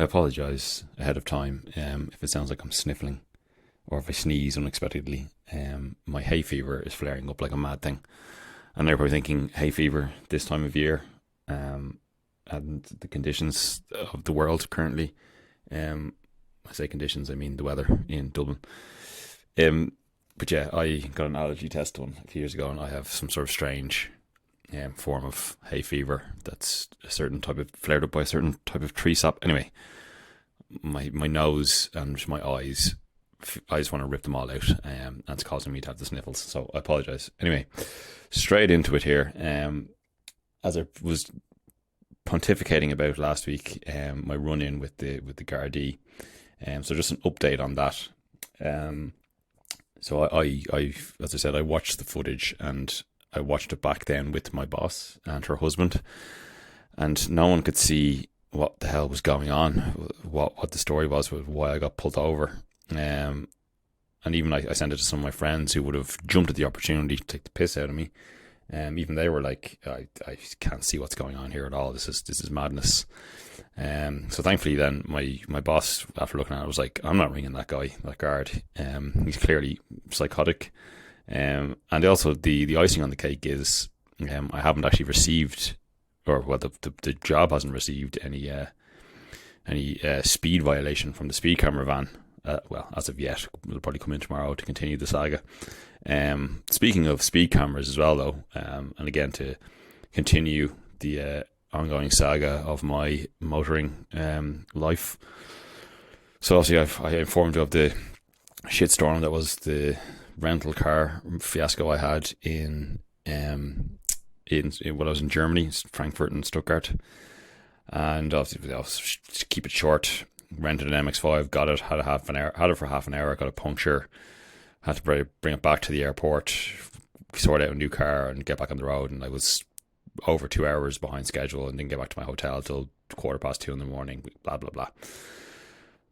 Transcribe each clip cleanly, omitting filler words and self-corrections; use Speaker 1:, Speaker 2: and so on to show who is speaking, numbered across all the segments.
Speaker 1: I apologise ahead of time if it sounds like I'm sniffling or if I sneeze unexpectedly. My hay fever is flaring up like a mad thing. And they're probably thinking, hay fever this time of year, and the conditions of the world currently. I say conditions, I mean the weather in Dublin. But yeah, I got an allergy test done a few years ago, and I have some sort of strange form of hay fever that's a certain type of flared up by a certain type of tree sap. Anyway, my nose and my eyes, I just want to rip them all out, and it's causing me to have the sniffles. So I apologise. Anyway, straight into it here. As I was pontificating about last week, my run in with the Gardaí. So just an update on that. So I, as I said, I watched the footage, and I watched it back then with my boss and her husband, and no one could see what the hell was going on, what the story was, why I got pulled over. And even I sent it to some of my friends who would have jumped at the opportunity to take the piss out of me. Even they were like, I can't see what's going on here at all. This is madness. So thankfully then my boss, after looking at it, was like, I'm not ringing that guy, that guard. He's clearly psychotic. And also the icing on the cake is I haven't actually received, or well, the job hasn't received any speed violation from the speed camera van. Well, as of yet. It'll probably come in tomorrow to continue the saga. Speaking of speed cameras as well, though, and again to continue the ongoing saga of my motoring life. So obviously I informed you of the shitstorm that was the rental car fiasco I had in when I was in Germany, Frankfurt and Stuttgart. And obviously, I'll keep it short. Rented an MX-5, got it, had it for half an hour, got a puncture, had to bring it back to the airport, sort out a new car and get back on the road, and I was over 2 hours behind schedule and didn't get back to my hotel till 2:15 in the morning, blah blah blah.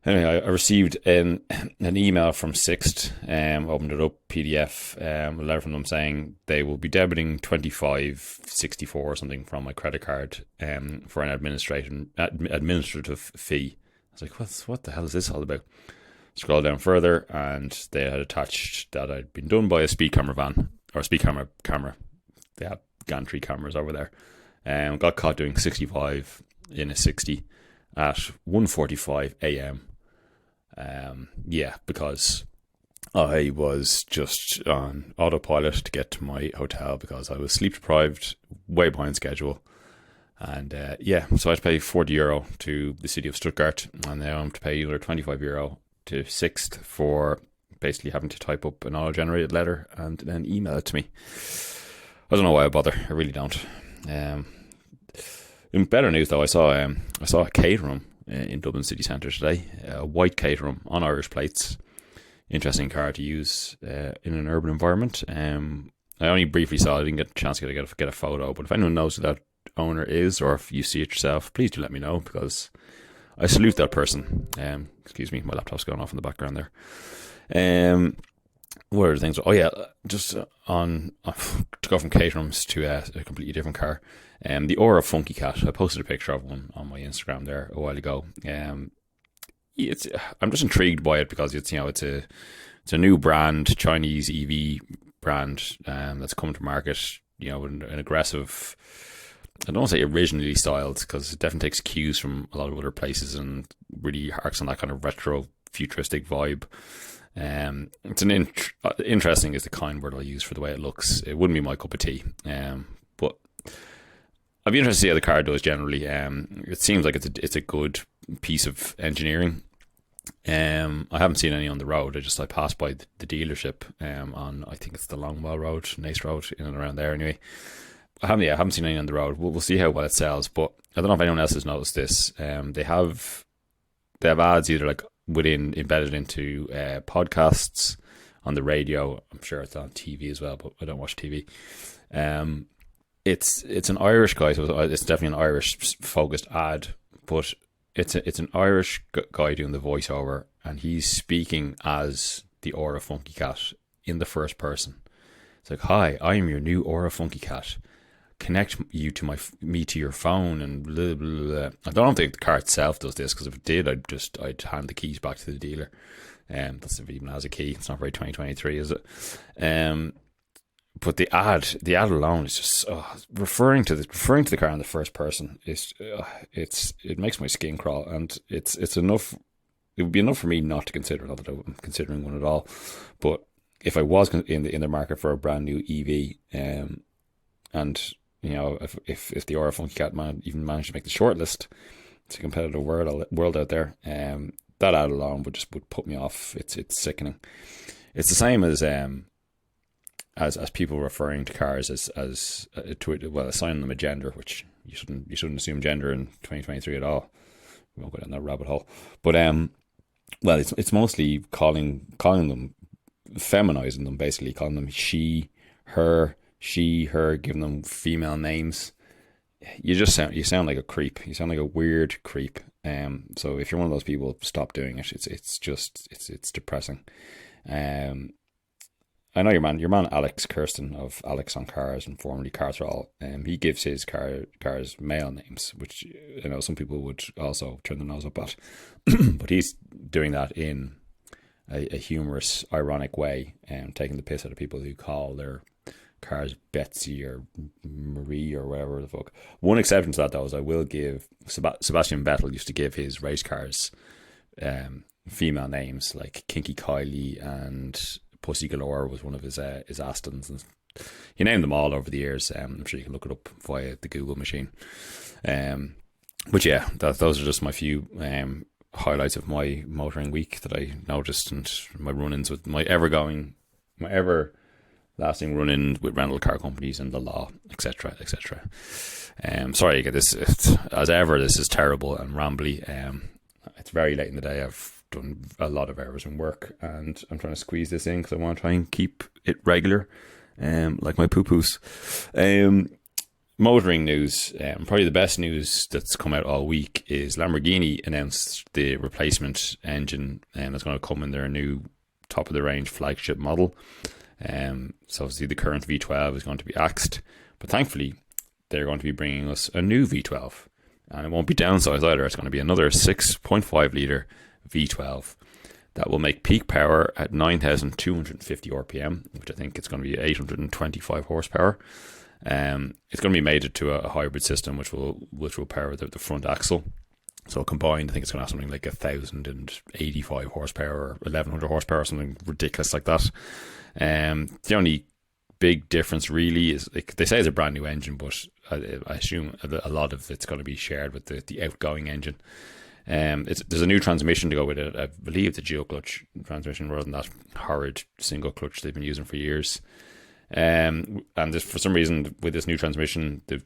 Speaker 1: Anyway, I received an email from Sixt, opened it up, PDF, a letter from them saying they will be debiting 25.64 or something from my credit card for an administrative fee. I was like, what the hell is this all about? Scroll down further, and they had attached that I'd been done by a speed camera van, or a speed camera. They have gantry cameras over there. Got caught doing 65 in a 60 at 1:45 a.m. Yeah, because I was just on autopilot to get to my hotel because I was sleep deprived, way behind schedule. And yeah, so I had to pay €40 to the city of Stuttgart, and now I'm to pay another €25 to Sixt for basically having to type up an auto-generated letter and then email it to me. I don't know why I bother. I really don't. In better news, though, I saw a caterum in Dublin city centre today, a white caterum on Irish plates. Interesting car to use in an urban environment. I only briefly saw it. I didn't get a chance to get a photo, but if anyone knows who that owner is, or if you see it yourself, please do let me know, because I salute that person. Excuse me, my laptop's going off in the background there. What are the things? Oh yeah, just on to go from caterums to a completely different car. The Ora Funky Cat. I posted a picture of one on my Instagram there a while ago. I'm just intrigued by it because it's a new brand, Chinese EV brand that's come to market. An aggressive, I don't want to say originally styled, because it definitely takes cues from a lot of other places and really harks on that kind of retro futuristic vibe. It's interesting is the kind word I'll use for the way it looks. It wouldn't be my cup of tea, but I'd be interested to see how the car does generally. It seems like it's a good piece of engineering. I haven't seen any on the road. I passed by the dealership on, I think it's the Longwell Road, Nace Road, in and around there anyway. I haven't seen any on the road. We'll see how well it sells, but I don't know if anyone else has noticed this. They have ads either like embedded into podcasts, on the radio. I'm sure it's on TV as well, but I don't watch TV. It's an Irish guy, so it's definitely an Irish focused ad, but it's an Irish guy doing the voiceover, and he's speaking as the Ora Funky Cat in the first person. It's like, hi, I am your new Ora Funky Cat. connect you to me to your phone and blah, blah, blah. I don't think the car itself does this, because if it did, I'd hand the keys back to the dealer. That's if it even has a key. It's not very 2023, is it? But the ad alone is just referring to the car in the first person. It makes my skin crawl, and it's enough. It would be enough for me not to consider. Not that I'm considering one at all, but if I was in the market for a brand new EV, and if the Ora Funky Cat even managed to make the shortlist, it's a competitive world out there. That ad alone would put me off. It's sickening. It's the same as people referring to cars as assigning them a gender, which you shouldn't assume gender in 2023 at all. We won't go down that rabbit hole. But it's mostly calling them, feminizing them, basically calling them she, her, giving them female names. You sound like a creep. You sound like a weird creep. So if you're one of those people, stop doing it. It's depressing. I know your man Alex Kirsten of Alex on Cars and formerly Cars for All. He gives his cars male names, which some people would also turn their nose up at. But he's doing that in a humorous, ironic way, and taking the piss out of people who call their cars Betsy or Marie or whatever the fuck. One exception to that, though, is I will give Sebastian Vettel used to give his race cars female names, like Kinky Kylie and Pussy Galore was one of his Astons, and he named them all over the years. I'm sure you can look it up via the Google machine. But yeah, those are just my few highlights of my motoring week that I noticed, and my run-ins with my everlasting run-in with rental car companies and the law, etc., etc. Sorry, this as ever. This is terrible and rambly. It's very late in the day. I've done a lot of hours in work, and I'm trying to squeeze this in because I want to try and keep it regular, like my poo-poos. Motoring news, probably the best news that's come out all week is Lamborghini announced the replacement engine that's going to come in their new top-of-the-range flagship model. So obviously the current V12 is going to be axed, but thankfully they're going to be bringing us a new V12, and it won't be downsized either. It's going to be another 6.5 litre V12 that will make peak power at 9,250 RPM, which I think it's going to be 825 horsepower. It's going to be mated to a hybrid system which will power the front axle. So combined, I think it's going to have something like 1,085 horsepower or 1,100 horsepower, something ridiculous like that. The only big difference really is, like, they say it's a brand new engine, but I assume a lot of it's going to be shared with the outgoing engine. There's a new transmission to go with it. I believe it's a dual clutch transmission rather than that horrid single clutch they've been using for years. And for some reason with this new transmission, the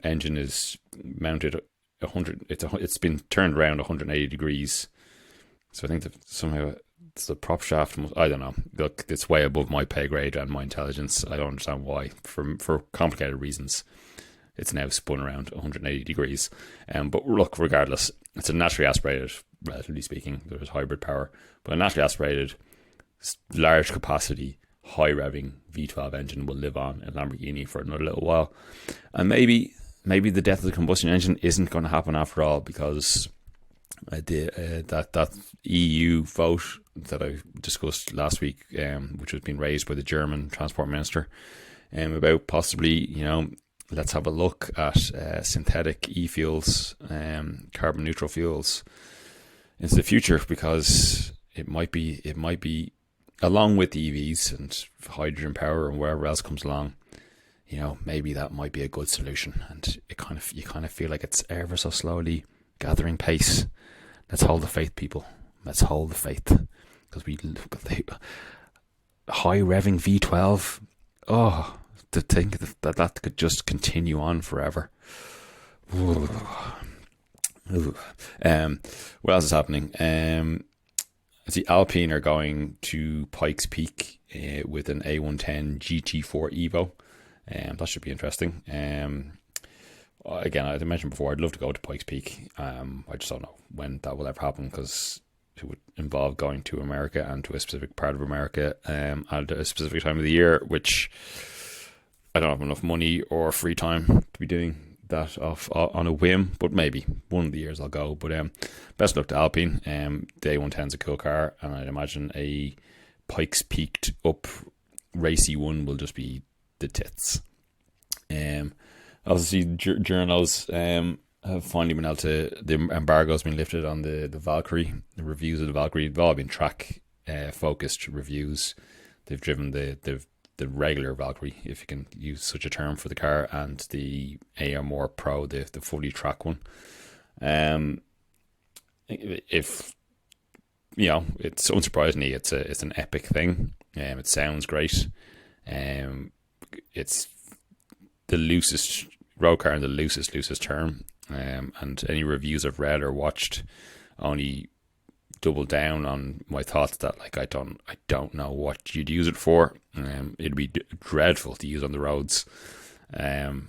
Speaker 1: engine is mounted 100. It's been turned around 180 degrees. So I think that somehow it's the prop shaft. I don't know. Look, it's way above my pay grade and my intelligence. I don't understand why. For complicated reasons, it's now spun around 180 degrees. But look, regardless, it's a naturally aspirated, relatively speaking. There's hybrid power, but a naturally aspirated, large capacity, high revving V12 engine will live on in Lamborghini for another little while. And maybe the death of the combustion engine isn't going to happen after all, because that EU vote that I discussed last week, which was being raised by the German transport minister, about possibly, let's have a look at synthetic e-fuels, carbon neutral fuels into the future, because it might be along with EVs and hydrogen power and wherever else comes along. Maybe that might be a good solution, and you kind of feel like it's ever so slowly gathering pace. Let's hold the faith, people. Let's hold the faith, because we look at the high revving V12. Oh, to think that could just continue on forever. What else is happening? The Alpine are going to Pikes Peak with an A110 GT4 Evo. That should be interesting. Again, as I mentioned before, I'd love to go to Pikes Peak. I just don't know when that will ever happen, because it would involve going to America and to a specific part of America at a specific time of the year, which I don't have enough money or free time to be doing that off on a whim, but maybe one of the years I'll go. But best luck to Alpine. Day 110's a cool car, and I'd imagine a Pikes Peaked up racy one will just be the tits. Obviously journals have finally been able to, the embargo's been lifted on the Valkyrie. The reviews of the Valkyrie have all been track focused reviews. They've driven the regular Valkyrie, if you can use such a term for the car, and the AR Pro, the fully track one. If it's unsurprisingly, it's an epic thing. It sounds great. It's the loosest road car in the loosest term. And any reviews I've read or watched only double down on my thoughts that like I don't know what you'd use it for. It'd be dreadful to use on the roads, and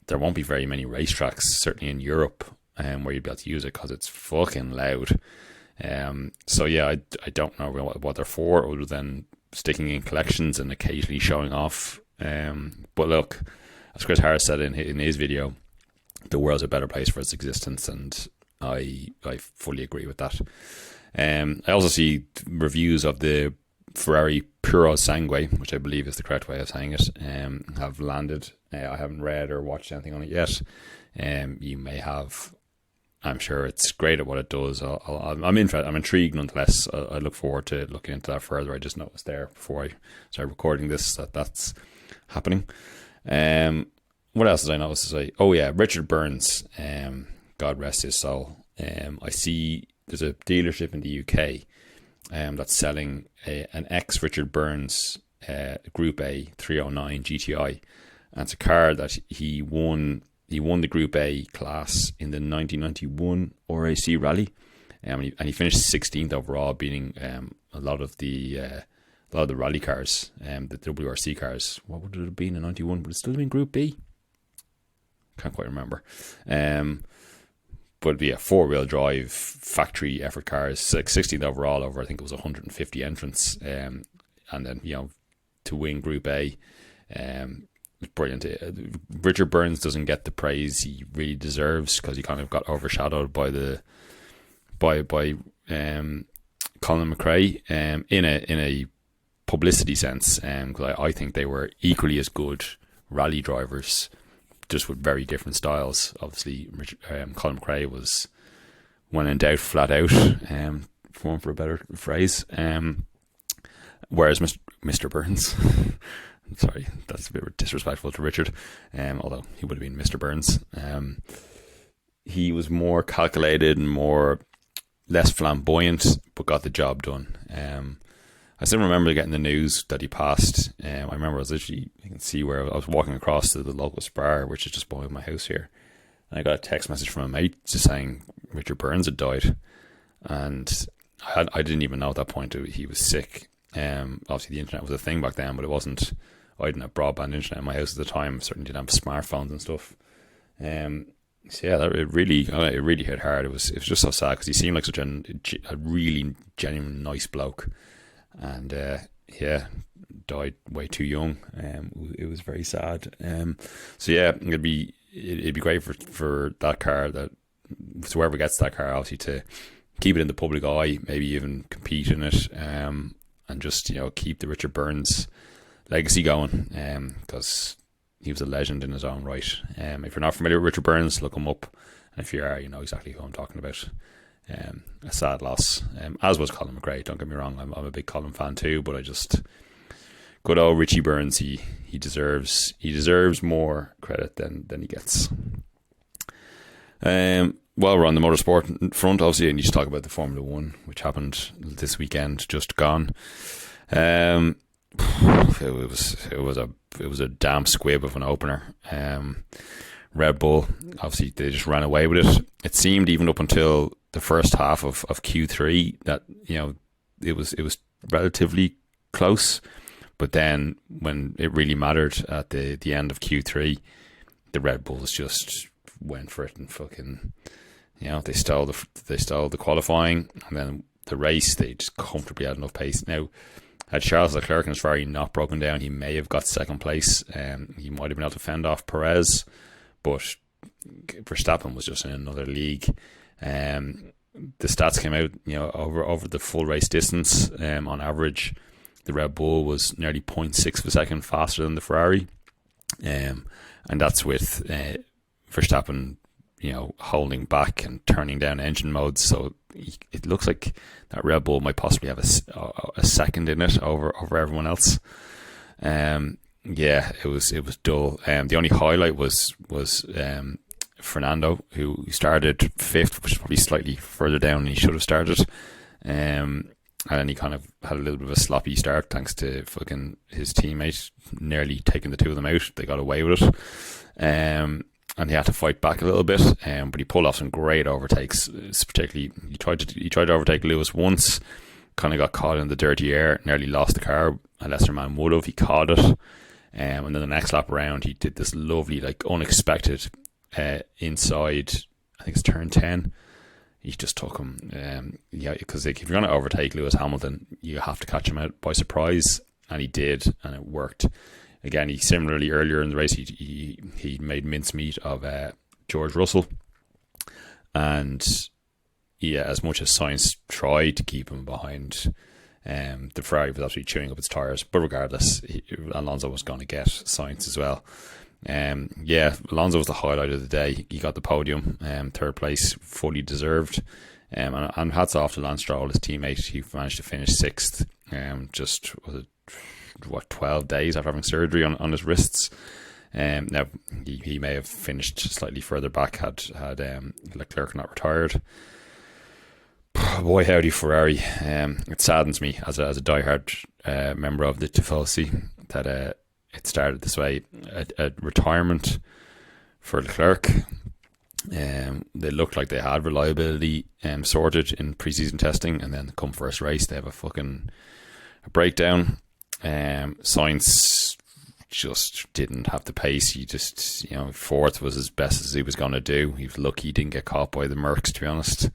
Speaker 1: there won't be very many racetracks, certainly in Europe, where you'd be able to use it because it's fucking loud. So yeah, I don't know what they're for other than sticking in collections and occasionally showing off. But look, as Chris Harris said in his video, the world's a better place for its existence, and I fully agree with that. I also see reviews of the Ferrari Puro Sangue, which I believe is the correct way of saying it, have landed. I haven't read or watched anything on it yet. You may have. I'm sure it's great at what it does. I'm intrigued nonetheless. I look forward to looking into that further. I just noticed there before I started recording this that's happening. What else did I notice? Richard Burns, God rest his soul. I see there's a dealership in the UK that's selling an ex Richard Burns Group A 309 GTI, and it's a car that he won. He won the Group A class in the 1991 RAC Rally, and he finished 16th overall, beating a lot of the rally cars, the WRC cars. What would it have been in 91? Would it still have been Group B? Can't quite remember. But yeah, 4-wheel drive factory effort cars, like 16th overall over I think it was 150 entrants, and then to win Group A. Brilliant. Richard Burns doesn't get the praise he really deserves because he kind of got overshadowed by Colin McRae in a publicity sense, because I think they were equally as good rally drivers, just with very different styles. Obviously, Colin McRae was, when in doubt, flat out, for a better phrase. Whereas Mr. Burns, sorry, that's a bit disrespectful to Richard, although he would have been Mr. Burns. He was more calculated and less flamboyant, but got the job done. I still remember getting the news that he passed. I remember I was literally, you can see where I was walking across to the local Spar, which is just behind my house here. And I got a text message from a mate just saying Richard Burns had died. And I didn't even know at that point he was sick. Obviously the internet was a thing back then, but it wasn't. I didn't have broadband internet in my house at the time. Certainly didn't have smartphones and stuff. So yeah, it really hit hard. It was just so sad because he seemed like such a really genuine nice bloke, and died way too young. It was very sad. So yeah, it'd be great for that car, that whoever gets that car, obviously, to keep it in the public eye, maybe even compete in it, and just keep the Richard Burns legacy going, because he was a legend in his own right. If you're not familiar with Richard Burns, look him up, and if you are, you know exactly who I'm talking about. A sad loss, as was Colin McRae. Don't get me wrong, I'm a big Colin fan too, but good old Richie Burns, he deserves more credit than he gets. While we're on the motorsport front, obviously I need to talk about the Formula 1, which happened this weekend, just gone. It was a damn squib of an opener. Red Bull, obviously they just ran away with it. It seemed even up until the first half of Q3 that it was relatively close, but then when it really mattered at the end of Q3, the Red Bulls just went for it and fucking they stole the qualifying, and then the race they just comfortably had enough pace. Now Had Charles Leclerc and his Ferrari not broken down, he may have got second place. He might have been able to fend off Perez, but Verstappen was just in another league. The stats came out, over the full race distance. On average, the Red Bull was nearly 0.6 of a second faster than the Ferrari, and that's with Verstappen, holding back and turning down engine modes. So it looks like that Red Bull might possibly have a second in it over everyone else. It was dull. The only highlight was Fernando, who started fifth, which is probably slightly further down than he should have started. And then he kind of had a little bit of a sloppy start thanks to fucking his teammate nearly taking the two of them out. They got away with it. And he had to fight back a little bit, but he pulled off some great overtakes. Particularly, he tried to overtake Lewis once, kind of got caught in the dirty air, nearly lost the car. A lesser man would have. He caught it, and then the next lap around, he did this lovely, unexpected inside. I think it's turn 10. He just took him, because if you're going to overtake Lewis Hamilton, you have to catch him out by surprise, and he did, and it worked. Again, he similarly earlier in the race, he made mincemeat of George Russell, and as much as Sainz tried to keep him behind, the Ferrari was absolutely chewing up its tires. But regardless, Alonso was going to get Sainz as well. Alonso was the highlight of the day. He got the podium, third place, fully deserved. And hats off to Lance Stroll, his teammate. He managed to finish sixth. 12 days after having surgery on his wrists. Now he may have finished slightly further back had Leclerc not retired. Boy howdy Ferrari. It saddens me as a diehard member of the Tifosi that it started this way. A retirement for Leclerc. They looked like they had reliability sorted in preseason testing, and then come first race they have a breakdown. Sainz just didn't have the pace. He just, fourth was as best as he was going to do. He was lucky he didn't get caught by the Mercs, to be honest.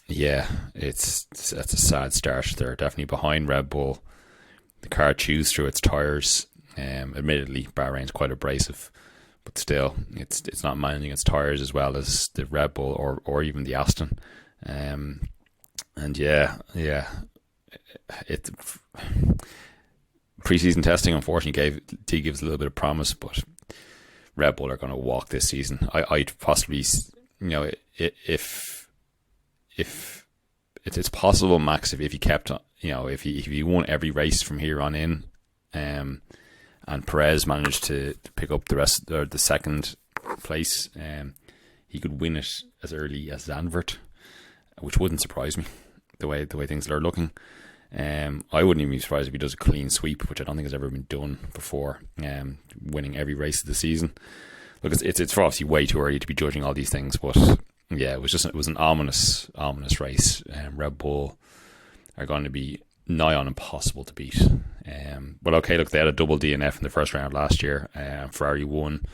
Speaker 1: It's a sad start. They're definitely behind Red Bull. The car chews through its tires. Admittedly, Bahrain's quite abrasive, but still, it's not managing its tires as well as the Red Bull or even the Aston. Preseason testing unfortunately gives a little bit of promise, but Red Bull are going to walk this season. I'd possibly, if it's possible, Max, if he kept, if he won every race from here on in, and Perez managed to pick up the second place, he could win it as early as Zandvoort, which wouldn't surprise me the way things are looking. I wouldn't even be surprised if he does a clean sweep, which I don't think has ever been done before, winning every race of the season. Look, it's obviously way too early to be judging all these things, but yeah, it was an ominous race. Red Bull are going to be nigh on impossible to beat. But okay, look, they had a double DNF in the first round last year. Ferrari won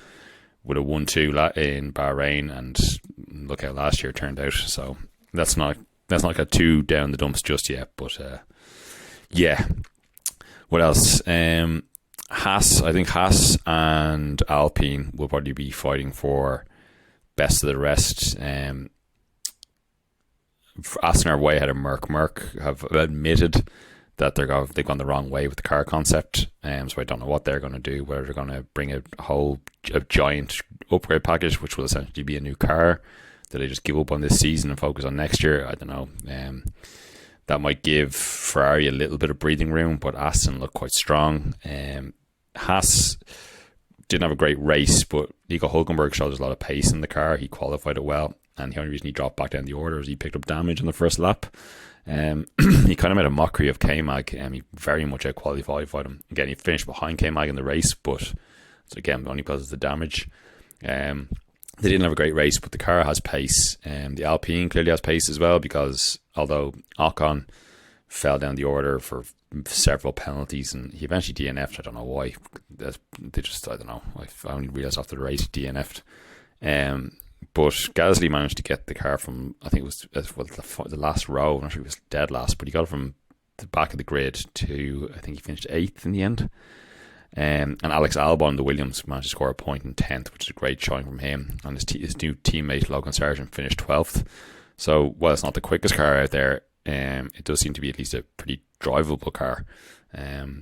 Speaker 1: with a 1-2 in Bahrain, and look how last year turned out. So that's not got too down the dumps just yet, but what else? I think Haas and Alpine will probably be fighting for best of the rest. Aston are way ahead of Merc. Merc have admitted that they've gone the wrong way with the car concept, so I don't know what they're going to do, whether they're going to bring a giant upgrade package, which will essentially be a new car. Do they just give up on this season and focus on next year? I don't know. That might give Ferrari a little bit of breathing room, but Aston look quite strong. Haas didn't have a great race, but Nico Hülkenberg showed there's a lot of pace in the car. He qualified it well, and the only reason he dropped back down the order is he picked up damage in the first lap. He kind of made a mockery of K-Mag. He very much out-qualified him. Again, he finished behind K-Mag in the race, but so again, only because of the damage. They didn't have a great race, but the car has pace. The Alpine clearly has pace as well, because although Ocon fell down the order for several penalties and he eventually DNF'd, I don't know why. I don't know. I only realised after the race he DNF'd. But Gasly managed to get the car from, I think it was the last row. I'm not sure he was dead last, but he got it from the back of the grid to, I think he finished 8th in the end. And Alex Albon, the Williams, managed to score a point in 10th, which is a great showing from him. And his new teammate, Logan Sargent, finished 12th. So, while it's not the quickest car out there, it does seem to be at least a pretty drivable car,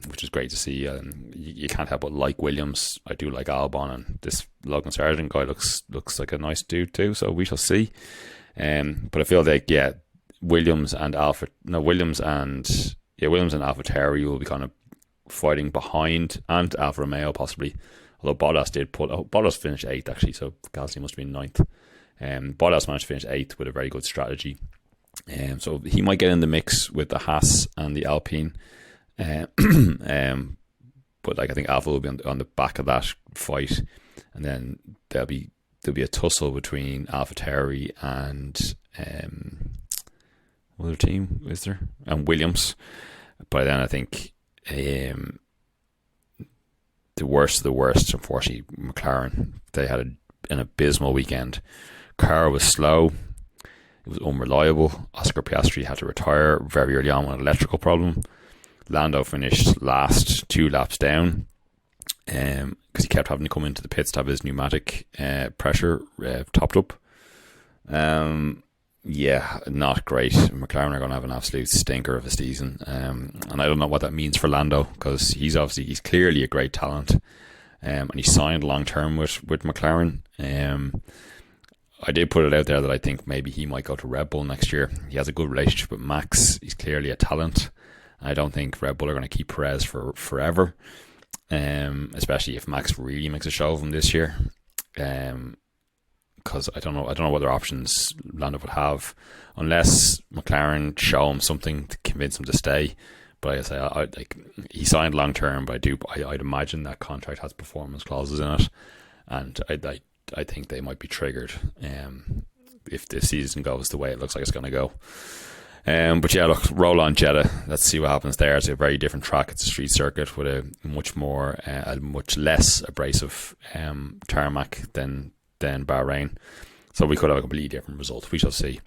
Speaker 1: which is great to see. You can't help but like Williams. I do like Albon, and this Logan Sargent guy looks like a nice dude too. So we shall see. But I feel like Williams and AlphaTauri will be kind of fighting behind, and Alfa Romeo possibly. Although Bottas finished 8th actually, so Gasly must have been 9th. Bottas managed to finish 8th with a very good strategy. So he might get in the mix with the Haas and the Alpine. But like I think Alfa will be on the back of that fight, and then there'll be a tussle between AlphaTauri and what other team is there? And Williams. By then I think the worst of the worst, unfortunately, McLaren. They had an abysmal weekend. Car was slow. It was unreliable. Oscar Piastri had to retire very early on with an electrical problem. Lando finished last, 2 laps down, because he kept having to come into the pits to have his pneumatic pressure topped up. Yeah, not great. McLaren are going to have an absolute stinker of a season, and I don't know what that means for Lando, because he's clearly a great talent, and he signed long term with McLaren. I did put it out there that I think maybe he might go to Red Bull next year. He has a good relationship with Max. He's clearly a talent. I don't think Red Bull are going to keep Perez for forever, especially if Max really makes a show of him this year. Because I don't know what other options Lando would have, unless McLaren show him something to convince him to stay. But like I say, he signed long term, but I'd imagine that contract has performance clauses in it, and I think they might be triggered if the season goes the way it looks like it's going to go. But yeah, look, roll on Jeddah. Let's see what happens there. It's a very different track. It's a street circuit with a much less abrasive tarmac than Bahrain. So we could have a completely different result. We shall see.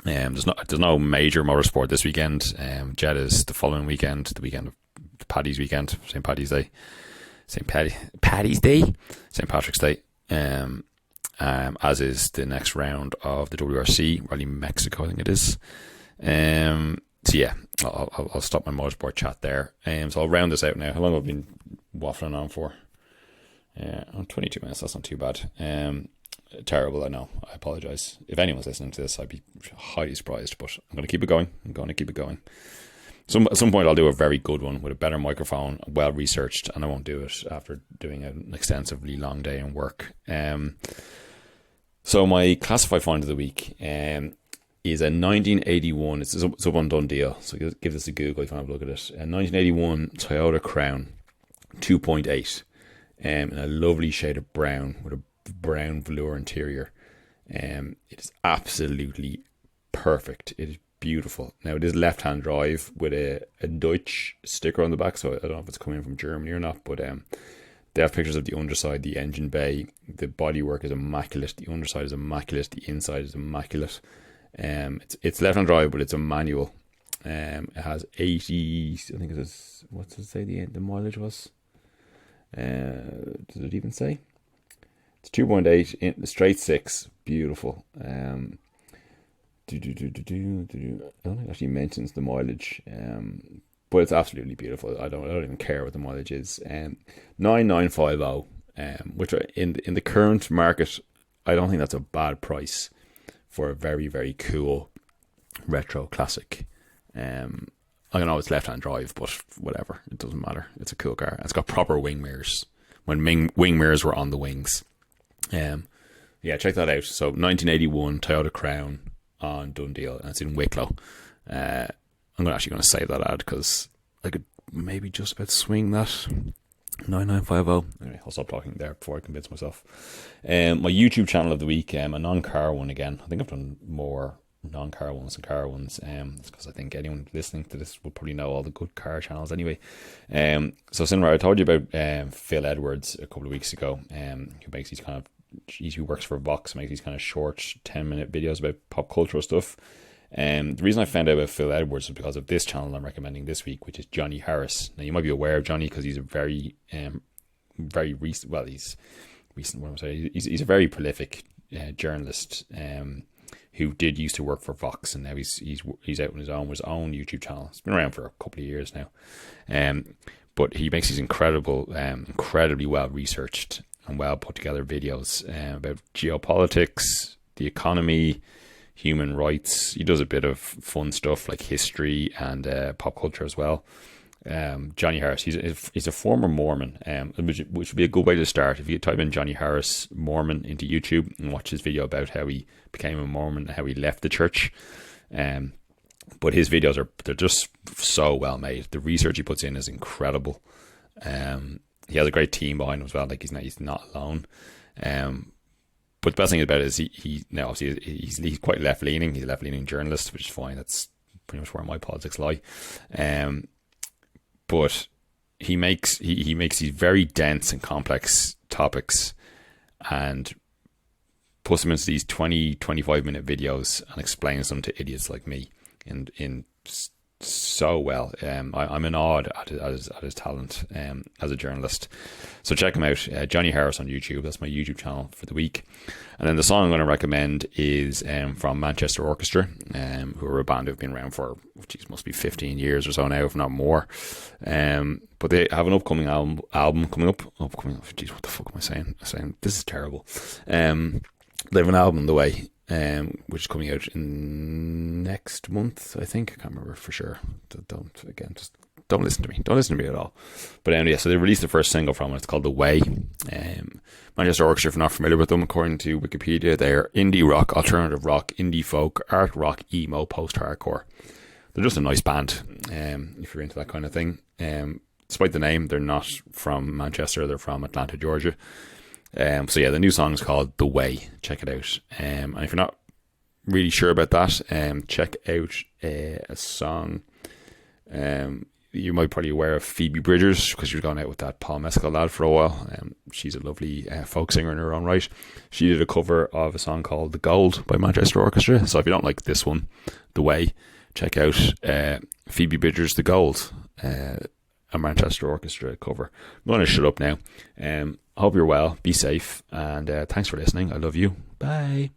Speaker 1: There's no major motorsport this weekend. Jeddah is the following weekend, the weekend of Paddy's weekend, St. Patrick's Day. As is the next round of the WRC Rally Mexico, I think it is. So yeah, I'll stop my motorsport chat there. So I'll round this out now. How long have I been waffling on for? 22 minutes. That's not too bad. Terrible, I know. I apologise. If anyone's listening to this, I'd be highly surprised. But I'm going to keep it going. At some point, I'll do a very good one with a better microphone, well researched, and I won't do it after doing an extensively long day in work. So my classified find of the week is a 1981. It's up on Done Deal, so give this a Google if you want to have a look at it. A 1981 Toyota Crown 2.8 in a lovely shade of brown with a brown velour interior. It is absolutely perfect. It is beautiful. Now it is left-hand drive with a Deutsch sticker on the back, so I don't know if it's coming from Germany or not, but they have pictures of the underside, the engine bay. The bodywork is immaculate. The underside is immaculate. The inside is immaculate. It's left-hand drive, but it's a manual. It has 80. I think it is. What does it say the mileage was? Does it even say? It's 2.8 in the straight 6. Beautiful. I don't think it actually mentions the mileage. But it's absolutely beautiful. I don't even care what the mileage is. 9950, which in the current market, I don't think that's a bad price for a very, very cool retro classic. I know it's left-hand drive, but whatever, it doesn't matter. It's a cool car. It's got proper wing mirrors when wing mirrors were on the wings. Yeah, check that out. So 1981 Toyota Crown on Done Deal, and it's in Wicklow. I'm actually going to save that ad because I could maybe just about swing that. 9950. Anyway, I'll stop talking there before I convince myself. My YouTube channel of the week, a non-car one again. I think I've done more non-car ones than car ones. It's because I think anyone listening to this will probably know all the good car channels anyway. So Sinra, I told you about Phil Edwards a couple of weeks ago, who makes these kind of, who works for Vox, makes these kind of short 10-minute videos about pop cultural stuff. The reason I found out about Phil Edwards was because of this channel I'm recommending this week, which is Johnny Harris. Now, you might be aware of Johnny because he's a very recent. Well, he's recent. What am I saying? He's a very prolific journalist who did used to work for Vox, and now he's out on his own YouTube channel. It's been around for a couple of years now, but he makes these incredibly well researched and well put together videos about geopolitics, the economy, human rights. He does a bit of fun stuff like history and pop culture as well. Johnny Harris, he's a former Mormon, which would be a good way to start. If you type in Johnny Harris Mormon into YouTube and watch his video about how he became a Mormon, how he left the church. But his videos they're just so well made. The research he puts in is incredible. He has a great team behind him as well. Like he's not alone. But the best thing about it is he's quite left leaning. He's a left leaning journalist, which is fine. That's pretty much where my politics lie. But he makes these very dense and complex topics and puts them into these 20-25 minute videos and explains them to idiots like me in so well. I'm in awe at his talent as a journalist. So check him out, Johnny Harris on YouTube. That's my YouTube channel for the week. And then the song I'm going to recommend is from Manchester Orchestra, who are a band who've been around for, must be 15 years or so now, if not more. But they have an upcoming album coming up. Jeez, what the fuck am I saying? This is terrible. They have an album on the way, which is coming out in next month, I think. I can't remember for sure. Don't listen to me. Don't listen to me at all. But anyway, so they released the first single from it. It's called The Way. Manchester Orchestra, if you're not familiar with them, according to Wikipedia, they're indie rock, alternative rock, indie folk, art rock, emo, post-hardcore. They're just a nice band, if you're into that kind of thing. Despite the name, they're not from Manchester. They're from Atlanta, Georgia. So yeah, the new song is called The Way. Check it out. And if you're not really sure about that, check out a song. You might probably aware of Phoebe Bridgers because you're going out with that Paul Mescal lad for a while. She's a lovely folk singer in her own right. She did a cover of a song called The Gold by Manchester Orchestra. So if you don't like this one, The Way, check out Phoebe Bridgers' The Gold, a Manchester Orchestra cover. I'm going to shut up now. I hope you're well. Be safe. And thanks for listening. I love you. Bye.